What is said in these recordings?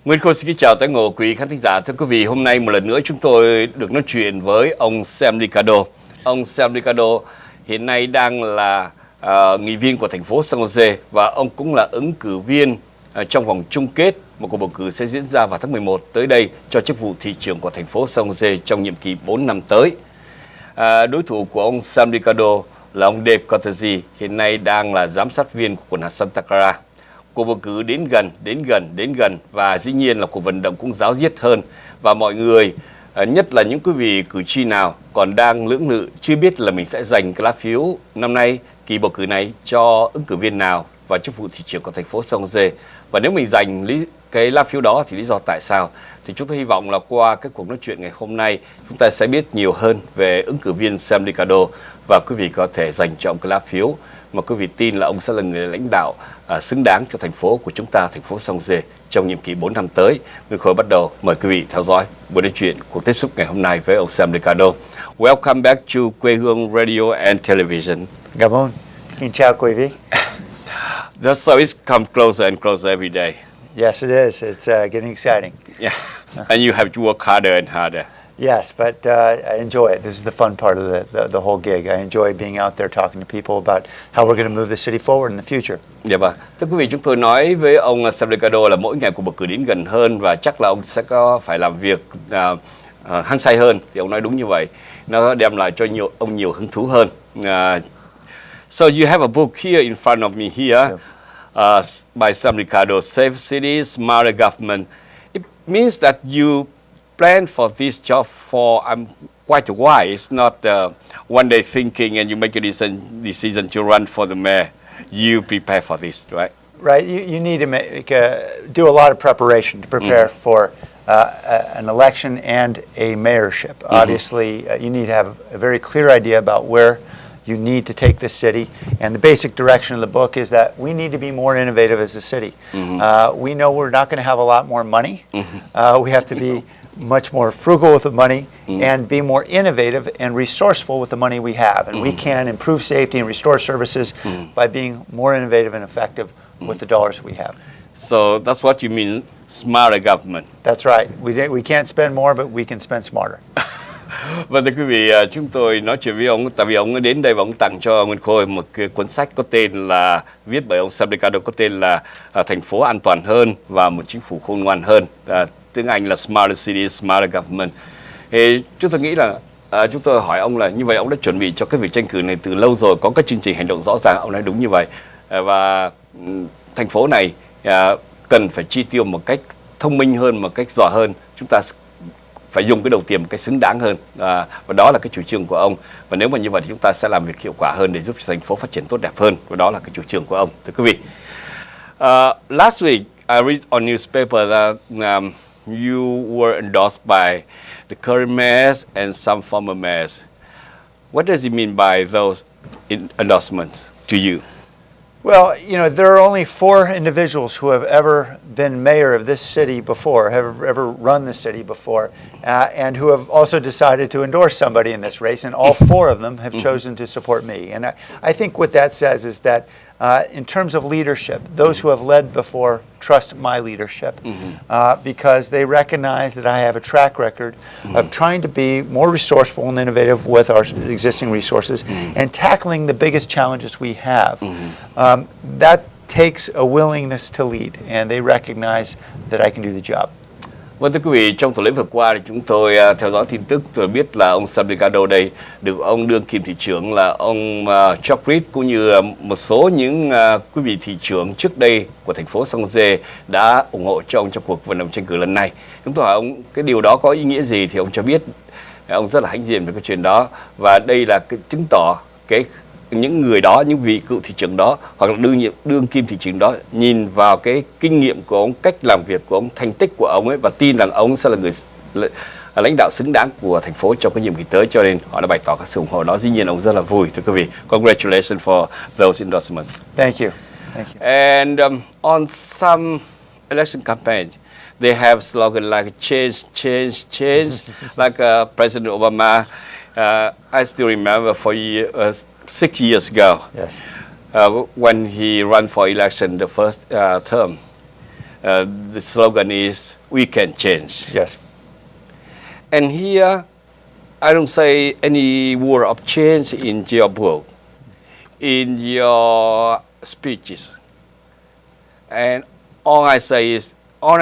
Nguyên Khôi xin kính chào tất cả quý khán thính giả. Thưa quý vị, hôm nay một lần nữa chúng tôi được nói chuyện với ông Liccardo. Ông Liccardo hiện nay đang là nghị viên của thành phố San Jose và ông cũng là ứng cử viên trong vòng chung kết một cuộc bầu cử sẽ diễn ra vào tháng 11 tới đây cho chức vụ thị trưởng của thành phố San Jose trong nhiệm kỳ 4 năm tới. Đối thủ của ông Liccardo là ông Dave Cortese, hiện nay đang là giám sát viên của quận hạt Santa Clara. Cuộc bầu cử đến gần và dĩ nhiên là cuộc vận động cũng ráo riết hơn và mọi người, nhất là những quý vị cử tri nào còn đang lưỡng lự chưa biết là mình sẽ dành cái lá phiếu năm nay kỳ bầu cử này cho ứng cử viên nào và chức vụ thị trưởng của thành phố San Jose, và nếu mình dành cái lá phiếu đó thì lý do tại sao, thì chúng tôi hy vọng là qua cái cuộc nói chuyện ngày hôm nay chúng ta sẽ biết nhiều hơn về ứng cử viên Liccardo và quý vị có thể dành cho ông cái lá phiếu mà quý vị tin là ông sẽ là người lãnh đạo xứng đáng cho thành phố của chúng ta, thành phố San Jose trong nhiệm kỳ 4 năm tới. Nguyên Khôi bắt đầu mời quý vị theo dõi buổi nói chuyện cuộc tiếp xúc ngày hôm nay với ông Liccardo. Welcome back to Quê Hương Radio and Television. Cảm ơn. Xin chào quý vị. The service comes closer and closer every day. Yes, it is. It's getting exciting. Yeah, and you have to work harder and harder. Yes, but I enjoy it. This is the fun part of the whole gig. I enjoy being out there talking to people about how we're going to move the city forward in the future. Dạ vâng. Thưa quý vị, chúng tôi nói với ông Liccardo là mỗi ngày cuộc bầu cử đến gần hơn và chắc là ông sẽ có phải làm việc hăng say hơn. Thì ông nói đúng như vậy. Nó đem lại cho ông nhiều hứng thú hơn. So you have a book here in front of me here, by Liccardo, Safe Cities, Smarter Government. It means that you plan for this job for quite a while. It's not one day thinking and you make a decision to run for the mayor. You prepare for this, right? Right. You need to do a lot of preparation to prepare for an election and a mayorship. Obviously, you need to have a very clear idea about where you need to take this city, and the basic direction of the book is that we need to be more innovative as a city. We know we're not going to have a lot more money. We have to be much more frugal with the money and be more innovative and resourceful with the money we have. And we can improve safety and restore services by being more innovative and effective with the dollars we have. So that's what you mean, smarter government. That's right. We can't spend more, but we can spend smarter. Vâng, thưa quý vị, chúng tôi nói chuyện với ông tại vì ông đến đây và ông tặng cho Nguyên Khôi một cái cuốn sách có tên là, viết bởi ông Liccardo, có tên là Thành phố an toàn hơn và một chính phủ khôn ngoan hơn. Tiếng Anh là Smarter Cities, Smarter Government. Thì chúng tôi nghĩ là chúng tôi hỏi ông là như vậy ông đã chuẩn bị cho cái việc tranh cử này từ lâu rồi, có các chương trình hành động rõ ràng. Ông nói đúng như vậy, và thành phố này cần phải chi tiêu một cách thông minh hơn, một cách giỏi hơn. Chúng ta phải dùng cái đầu tiền một cách xứng đáng hơn, và đó là cái chủ trương của ông. Và nếu mà như vậy thì chúng ta sẽ làm việc hiệu quả hơn để giúp cho thành phố phát triển tốt đẹp hơn, và đó là cái chủ trương của ông. Thưa quý vị, last week I read on newspaper that you were endorsed by the current mayors and some former mayors. What does it mean by those endorsements to you? Well, you know, there are only 4 individuals who have ever been mayor of this city before, have ever run the city before, and who have also decided to endorse somebody in this race, and all 4 of them have chosen to support me. And I think what that says is that in terms of leadership, those who have led before trust my leadership because they recognize that I have a track record of trying to be more resourceful and innovative with our existing resources and tackling the biggest challenges we have. That takes a willingness to lead, and they recognize that I can do the job. Vâng, thưa quý vị, trong tuần lễ vừa qua thì chúng tôi theo dõi tin tức rồi biết là ông Liccardo đây được ông đương kim thị trưởng là ông George cũng như một số những quý vị thị trưởng trước đây của thành phố San Jose đã ủng hộ cho ông trong cuộc vận động tranh cử lần này. Chúng tôi hỏi ông cái điều đó có ý nghĩa gì thì ông cho biết ông rất là hãnh diện về cái chuyện đó, và đây là cái chứng tỏ những người đó, những vị cựu thị trưởng đó hoặc là đương kim thị trưởng đó nhìn vào cái kinh nghiệm của ông, cách làm việc của ông, thành tích của ông ấy, và tin rằng ông sẽ là người lãnh đạo xứng đáng của thành phố trong cái nhiệm kỳ tới, cho nên họ đã bày tỏ các sự ủng hộ đó. Dĩ nhiên ông rất là vui, thưa quý vị. Congratulations for those endorsements. Thank you. Thank you. And on some election campaigns, they have slogan like change, change, change, like President Obama. I still remember for 6 years ago, yes, when he ran for election the first term, the slogan is "We can change." Yes. And here, I don't say any word of change in your book, in your speeches. And all I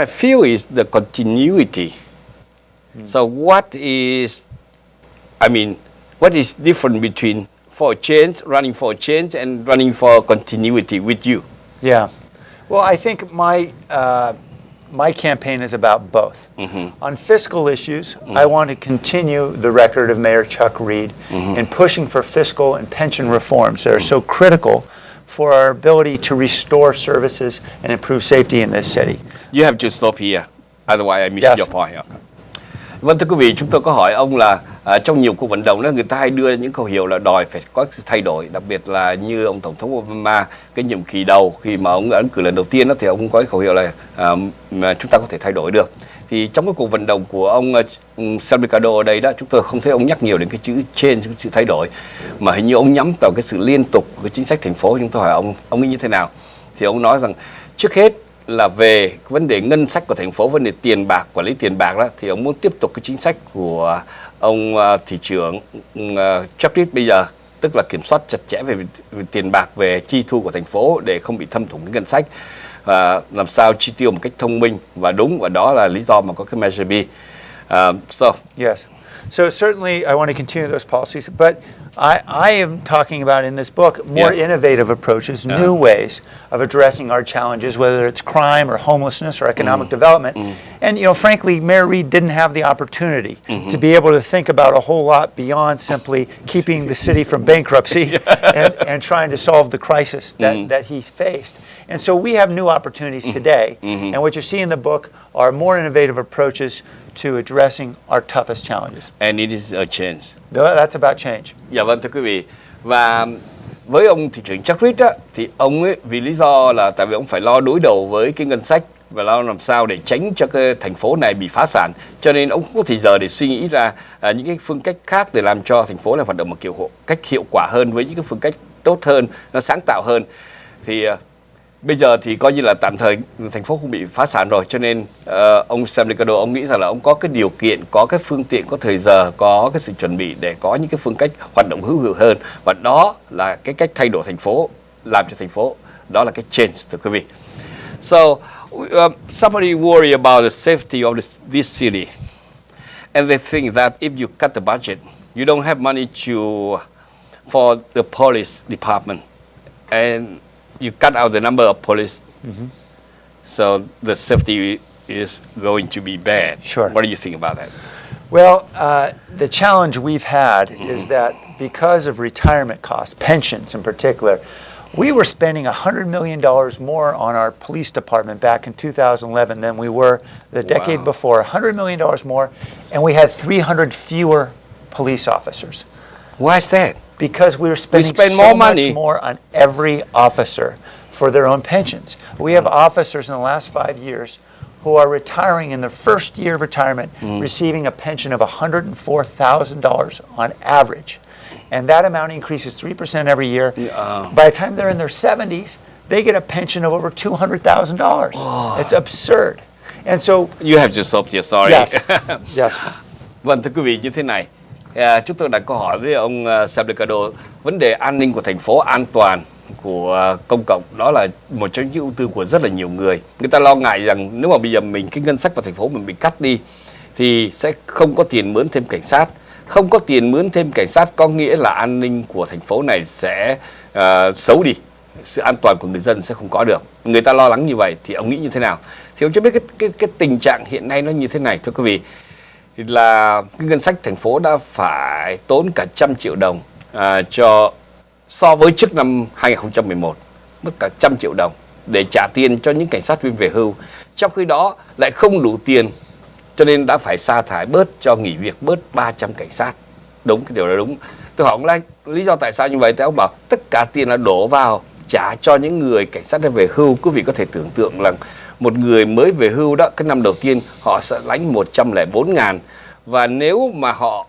feel is the continuity. So what is different between running for change and running for continuity with you? Yeah. Well, I think my campaign is about both. On fiscal issues, I want to continue the record of Mayor Chuck Reed in pushing for fiscal and pension reforms that are so critical for our ability to restore services and improve safety in this city. You have to stop here, otherwise I miss Yes. your point. Vâng, thưa quý vị, chúng tôi có hỏi ông là trong nhiều cuộc vận động đó, người ta hay đưa những khẩu hiệu là đòi phải có sự thay đổi, đặc biệt là như ông Tổng thống Obama, cái nhiệm kỳ đầu khi mà ông ấn cử lần đầu tiên đó, thì ông có cái khẩu hiệu là chúng ta có thể thay đổi được. Thì trong cái cuộc vận động của ông Liccardo ở đây đó, chúng tôi không thấy ông nhắc nhiều đến cái chữ change, cái sự thay đổi, mà hình như ông nhắm vào cái sự liên tục của cái chính sách thành phố. Chúng tôi hỏi ông nghĩ như thế nào? Thì ông nói rằng trước hết là về vấn đề ngân sách của thành phố, vấn đề tiền bạc, quản lý tiền bạc đó, thì ông muốn tiếp tục cái chính sách của ông thị trưởng Chuck Reed bây giờ, tức là kiểm soát chặt chẽ về tiền bạc, về chi thu của thành phố để không bị thâm thủng cái ngân sách, làm sao chi tiêu một cách thông minh và đúng, và đó là lý do mà có cái Measure B. Yes. So certainly I want to continue those policies, but I am talking about in this book more innovative approaches, new ways of addressing our challenges, whether it's crime or homelessness or economic development. And, frankly, Mayor Reed didn't have the opportunity to be able to think about a whole lot beyond simply keeping the city from bankruptcy and trying to solve the crisis that he faced. And so we have new opportunities today. And what you see in the book are more innovative approaches to addressing our toughest challenges. And it is a change. That's about change. Dạ vâng, thưa quý vị. Và với ông thị trưởng Chuck Reed á, thì ông ấy vì lý do là tại vì ông phải lo đối đầu với cái ngân sách và lo làm sao để tránh cho cái thành phố này bị phá sản, cho nên ông không có thời giờ để suy nghĩ ra những cái phương cách khác để làm cho thành phố này hoạt động một cách hiệu quả hơn, với những cái phương cách tốt hơn, nó sáng tạo hơn. Thì bây giờ thì coi như là tạm thời thành phố không bị phá sản rồi, cho nên ông Liccardo ông nghĩ rằng là ông có cái điều kiện, có cái phương tiện, có thời giờ, có cái sự chuẩn bị để có những cái phương cách hoạt động hữu hiệu hơn, và đó là cái cách thay đổi thành phố, làm cho thành phố, đó là cái change, thưa quý vị. So somebody worry about the safety of this city, and they think that if you cut the budget, you don't have money for the police department, and you cut out the number of police, so the safety is going to be bad. Sure. What do you think about that? Well, the challenge we've had is that because of retirement costs, pensions in particular, we were spending $100 million more on our police department back in 2011 than we were the decade before. $100 million more, and we had 300 fewer police officers. Why is that? Because we were spending so much more on every officer for their own pensions. We have officers in the last 5 years who are retiring in their first year of retirement, receiving a pension of $104,000 on average. And that amount increases 3% every year. By the time they're in their 70s, they get a pension of over $200,000. It's absurd. And so you have to stop here, sorry. Yes. Yes. Vâng, thưa quý vị, như thế này, chúng tôi đặt câu hỏi với ông Liccardo, vấn đề an ninh của thành phố, an toàn của công cộng, đó là một trong những ưu tư của rất là nhiều người. Người ta lo ngại rằng nếu mà bây giờ cái ngân sách của thành phố mình bị cắt đi thì sẽ không có tiền mướn thêm cảnh sát. Không có tiền mướn thêm cảnh sát có nghĩa là an ninh của thành phố này sẽ xấu đi, sự an toàn của người dân sẽ không có được. Người ta lo lắng như vậy, thì ông nghĩ như thế nào? Thì ông cho biết cái tình trạng hiện nay nó như thế này, thưa quý vị, là cái ngân sách thành phố đã phải tốn cả 100 triệu đồng so với trước năm 2011, mất cả 100 triệu đồng để trả tiền cho những cảnh sát viên về hưu. Trong khi đó lại không đủ tiền, cho nên đã phải sa thải bớt, cho nghỉ việc bớt 300 cảnh sát. Đúng, cái điều đó đúng. Tôi hỏi ông là lý do tại sao như vậy, thì ông bảo tất cả tiền là đổ vào trả cho những người cảnh sát về hưu. Quý vị có thể tưởng tượng là một người mới về hưu đó, cái năm đầu tiên họ sẽ lãnh 104.000, và nếu mà họ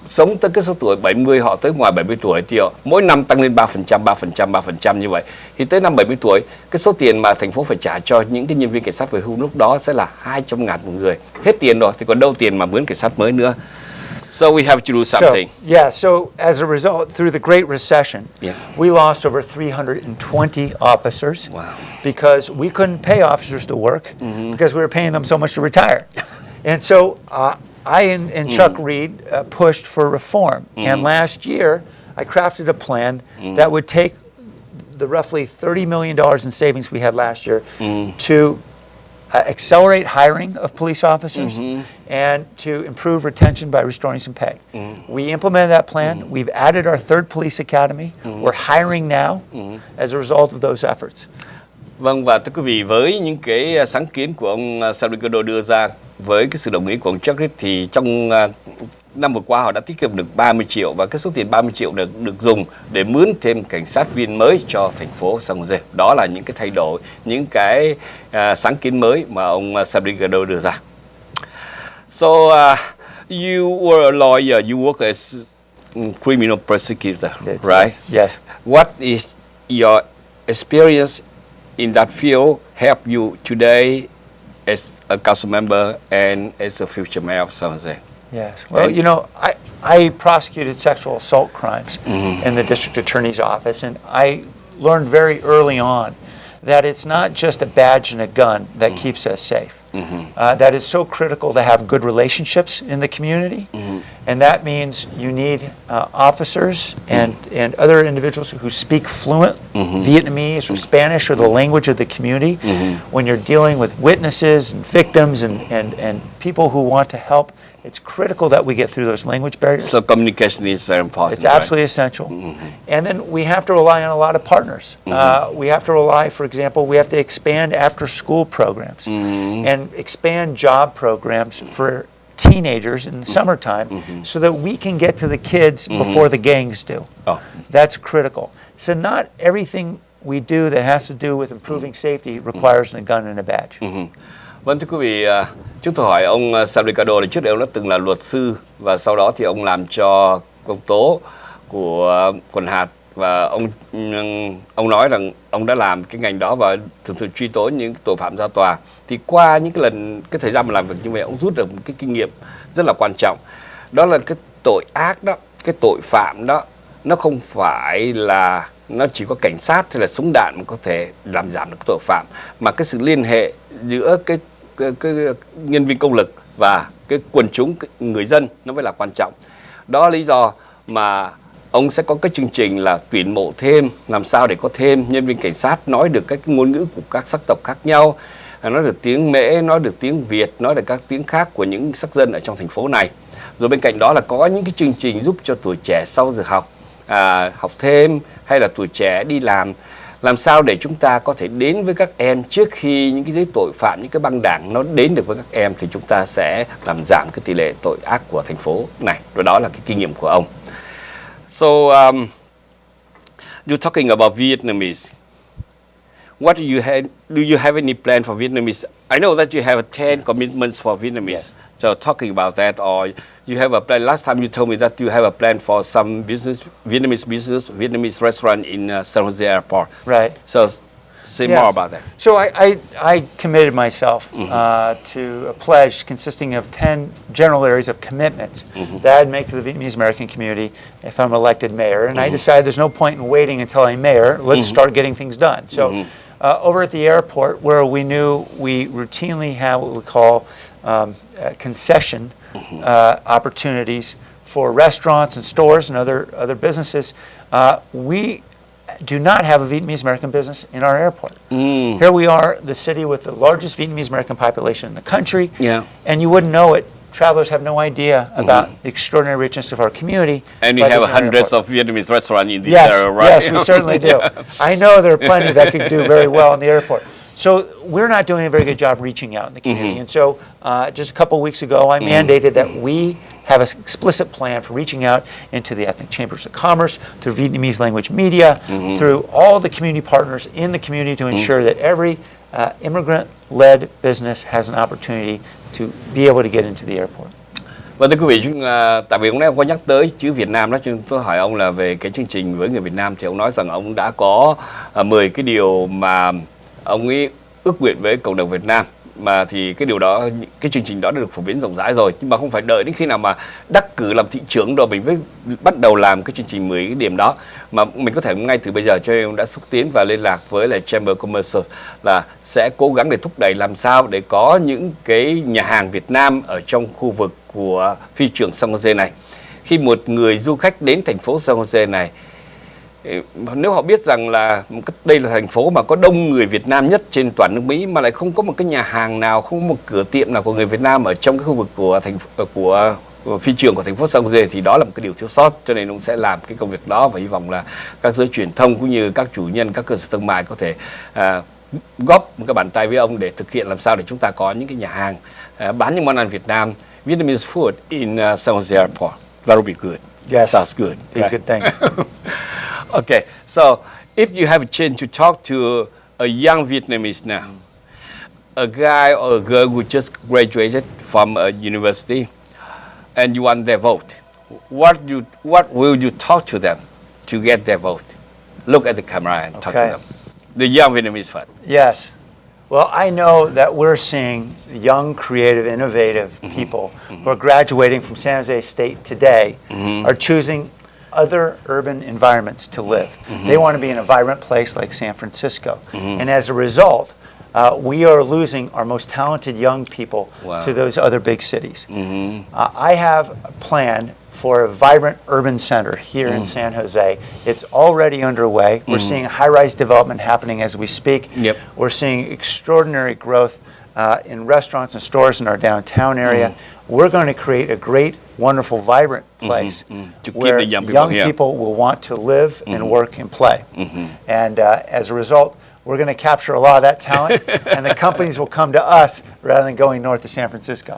sống tới cái số tuổi 70, họ tới ngoài 70 tuổi thì mỗi năm tăng lên 3% như vậy. Thì tới năm 70 tuổi, cái số tiền mà thành phố phải trả cho những cái nhân viên cảnh sát về hưu lúc đó sẽ là 200.000 một người. Hết tiền rồi thì còn đâu tiền mà mướn cảnh sát mới nữa. So we have to do something. So as a result, through the Great Recession, we lost over 320 officers because we couldn't pay officers to work because we were paying them so much to retire. And so I and Chuck Reed pushed for reform. And last year, I crafted a plan that would take the roughly $30 million in savings we had last year to accelerate hiring of police officers and to improve retention by restoring some pay. We implemented that plan. We've added our third police academy. We're hiring now as a result of those efforts. Vâng, và thưa quý vị, với những cái sáng kiến của ông Liccardo đưa ra, với cái sự đồng ý của ông Chuck Reed thì trong năm vừa qua họ đã tiết kiệm được 30 triệu và cái số tiền 30 triệu được dùng để mướn thêm cảnh sát viên mới cho thành phố San Jose. Đó là những cái thay đổi, những cái sáng kiến mới mà ông Liccardo đưa ra. So you were a lawyer, you work as criminal prosecutor, right? Yes. What is your experience in that field help you today as a council member and as a future mayor of San Jose? Yes. Well, you know, I prosecuted sexual assault crimes in the district attorney's office, and I learned very early on that it's not just a badge and a gun that keeps us safe. That it's so critical to have good relationships in the community, and that means you need officers and other individuals who speak fluent Vietnamese or Spanish or the language of the community when you're dealing with witnesses and victims and people who want to help. It's critical that we get through those language barriers. So communication is very important. It's absolutely essential. And then we have to rely on a lot of partners. We have to rely, for example, we have to expand after-school programs and expand job programs for teenagers in the summertime so that we can get to the kids before the gangs do. That's critical. So not everything we do that has to do with improving safety requires a gun and a badge. Vâng, thưa quý vị, chúng tôi hỏi ông Liccardo là trước đây ông đã từng là luật sư và sau đó thì ông làm cho công tố của quận hạt và ông nói rằng ông đã làm cái ngành đó và thường truy tố những tội phạm ra tòa. Thì qua những cái thời gian mà làm việc như vậy, ông rút được một cái kinh nghiệm rất là quan trọng. Đó là cái tội ác đó, cái tội phạm đó, nó không phải là nó chỉ có cảnh sát hay là súng đạn mà có thể làm giảm được cái tội phạm, mà cái sự liên hệ giữa cái nhân viên công lực và cái quần chúng, người dân nó mới là quan trọng. Đó là lý do mà ông sẽ có cái chương trình là tuyển mộ thêm, làm sao để có thêm nhân viên cảnh sát nói được các ngôn ngữ của các sắc tộc khác nhau, nói được tiếng Mễ, nói được tiếng Việt, nói được các tiếng khác của những sắc dân ở trong thành phố này. Rồi bên cạnh đó là có những cái chương trình giúp cho tuổi trẻ sau giờ học học thêm, hay là tuổi trẻ đi làm sao để chúng ta có thể đến với các em trước khi những cái giới tội phạm, những cái băng đảng nó đến được với các em, thì chúng ta sẽ làm giảm cái tỷ lệ tội ác của thành phố này. Rồi đó là cái kinh nghiệm của ông. So you're talking about Vietnamese. What do you have any plan for Vietnamese? I know that you have 10 commitments for Vietnamese. Yes. So talking about that, or you have a plan. Last time you told me that you have a plan for some Vietnamese restaurant in San Jose Airport. Right. So say more about that. So I committed myself to a pledge consisting of 10 general areas of commitments that I'd make to the Vietnamese American community if I'm elected mayor. And I decided there's no point in waiting until I'm mayor. Let's start getting things done. So over at the airport, where we knew we routinely have what we call concession opportunities for restaurants and stores and other businesses, we do not have a Vietnamese American business in our airport. Here we are, the city with the largest Vietnamese American population in the country, and you wouldn't know it. Travelers have no idea about the extraordinary richness of our community. And you have hundreds of Vietnamese restaurants in this area, right? Yes, we certainly do. I know there are plenty that could do very well in the airport. So we're not doing a very good job reaching out in the community. And so just a couple of weeks ago, I mandated that we have an explicit plan for reaching out into the ethnic chambers of commerce, through Vietnamese language media, through all the community partners in the community to ensure that every immigrant-led business has an opportunity to be able to get into the airport. Vâng, thưa quý vị, tại vì ông ấy có nhắc tới chữ Việt Nam đó, cho nên tôi hỏi ông là về cái chương trình với người Việt Nam, thì ông nói rằng ông đã có 10 cái điều mà ông ấy ước nguyện với cộng đồng Việt Nam, mà thì cái điều đó, cái chương trình đó đã được phổ biến rộng rãi rồi, nhưng mà không phải đợi đến khi nào mà đắc cử làm thị trưởng rồi mình mới bắt đầu làm cái chương trình 10 cái điểm đó, mà mình có thể ngay từ bây giờ. Cho nên ông đã xúc tiến và liên lạc với lại Chamber Commerce là sẽ cố gắng để thúc đẩy làm sao để có những cái nhà hàng Việt Nam ở trong khu vực của phi trường San Jose này. Khi một người du khách đến thành phố San Jose này, nếu họ biết rằng là đây là thành phố mà có đông người Việt Nam nhất trên toàn nước Mỹ, mà lại không có một cái nhà hàng nào, không có một cửa tiệm nào của người Việt Nam ở trong cái khu vực của phi trường của thành phố San Jose, thì đó là một cái điều thiếu sót. Cho nên ông sẽ làm cái công việc đó, và hy vọng là các giới truyền thông cũng như các chủ nhân, các cơ sở thương mại có thể góp một cái bàn tay với ông để thực hiện làm sao để chúng ta có những cái nhà hàng bán những món ăn Việt Nam, Vietnamese food in San Jose Airport. That will be good. Yes. Sounds good. Be a good thing. Okay, so if you have a chance to talk to a young Vietnamese now, a guy or a girl who just graduated from a university, and you want their vote, what will you talk to them to get their vote? Look at the camera and talk to them. The young Vietnamese one. Yes. Well, I know that we're seeing young, creative, innovative people who are graduating from San Jose State today are choosing other urban environments to live. They want to be in a vibrant place like San Francisco. And as a result, we are losing our most talented young people to those other big cities. I have a plan for a vibrant urban center here in San Jose. It's already underway. We're seeing high-rise development happening as we speak. Yep. We're seeing extraordinary growth in restaurants and stores in our downtown area. We're going to create a great, wonderful, vibrant place To keep where the young people here. will want to live and work and play. And as a result, we're going to capture a lot of that talent, and the companies will come to us rather than going north to San Francisco.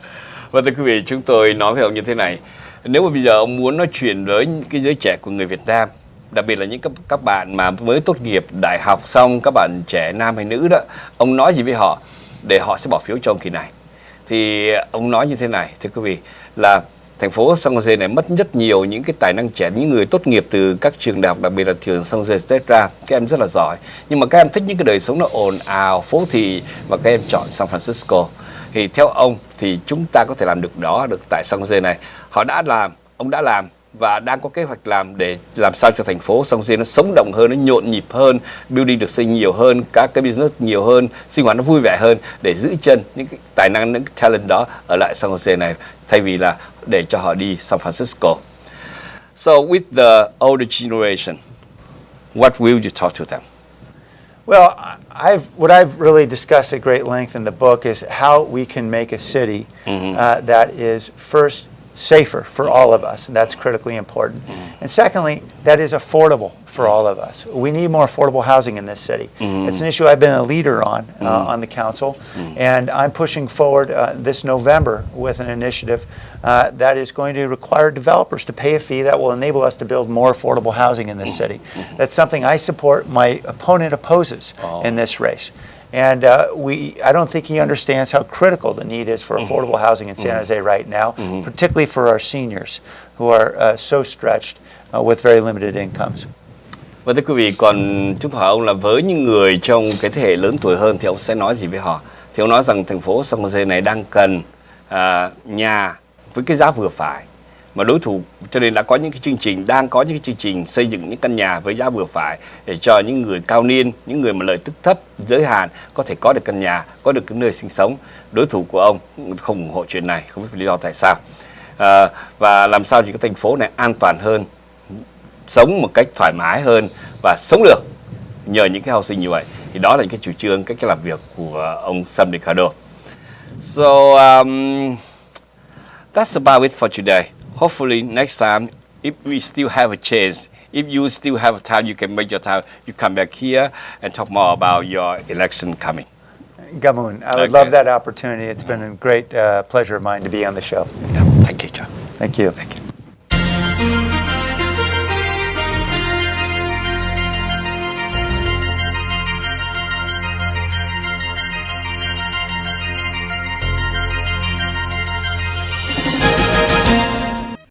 Và thưa quý vị, chúng tôi nói với ông như thế này: nếu mà bây giờ ông muốn nói chuyện với cái giới trẻ của người Việt Nam, đặc biệt là những các bạn mà mới tốt nghiệp đại học xong, các bạn trẻ nam hay nữ đó, ông nói gì với họ để họ sẽ bỏ phiếu cho ông kỳ này? Thì ông nói như thế này, thưa quý vị, là thành phố San Jose này mất rất nhiều những cái tài năng trẻ, những người tốt nghiệp từ các trường đại học, đặc biệt là trường San Jose State ra. Các em rất là giỏi, nhưng mà các em thích những cái đời sống nó ồn ào, phố thị, và các em chọn San Francisco. Thì theo ông thì chúng ta có thể làm được đó được tại San Jose này. Họ đã làm, ông đã làm và đang có kế hoạch làm để làm sao cho thành phố San Jose nó sống động hơn, nó nhộn nhịp hơn, building được xây nhiều hơn, các cái business nhiều hơn, sinh hoạt nó vui vẻ hơn, để giữ chân những cái tài năng, những cái talent đó ở lại San Jose này, thay vì là để cho họ đi San Francisco. So with the older generation, what will you talk to them? Well, what I've really discussed at great length in the book is how we can make a city that is first safer for all of us, and that's critically important. And secondly, that is affordable for all of us. We need more affordable housing in this city. It's an issue I've been a leader on the council, and I'm pushing forward this November with an initiative that is going to require developers to pay a fee that will enable us to build more affordable housing in this city. That's something I support. My opponent opposes in this race. And I don't think he understands how critical the need is for affordable housing in San Jose right now, particularly for our seniors who are so stretched with very limited incomes. Và thưa quý vị, còn chúng tôi hỏi ông là với những người trong cái thế hệ lớn tuổi hơn thì ông sẽ nói gì với họ? Thì ông nói rằng thành phố San Jose này đang cần nhà với cái giá vừa phải, mà đối thủ cho nên đã có những cái chương trình, đang có những cái chương trình xây dựng những căn nhà với giá vừa phải để cho những người cao niên, những người mà lợi tức thấp, giới hạn có thể có được căn nhà, có được cái nơi sinh sống. Đối thủ của ông không ủng hộ chuyện này, không biết lý do tại sao. Và làm sao cho cái thành phố này an toàn hơn, sống một cách thoải mái hơn và sống được nhờ những cái housing như vậy. Thì đó là những cái chủ trương, cái làm việc của ông Sam Liccardo. So that's about it for today. Hopefully next time, if we still have a chance, if you still have time, you can make your time, you come back here and talk more about your election coming. Gamoon, I would love that opportunity. It's been a great pleasure of mine to be on the show. Yeah, thank you, John. Thank you. Thank you.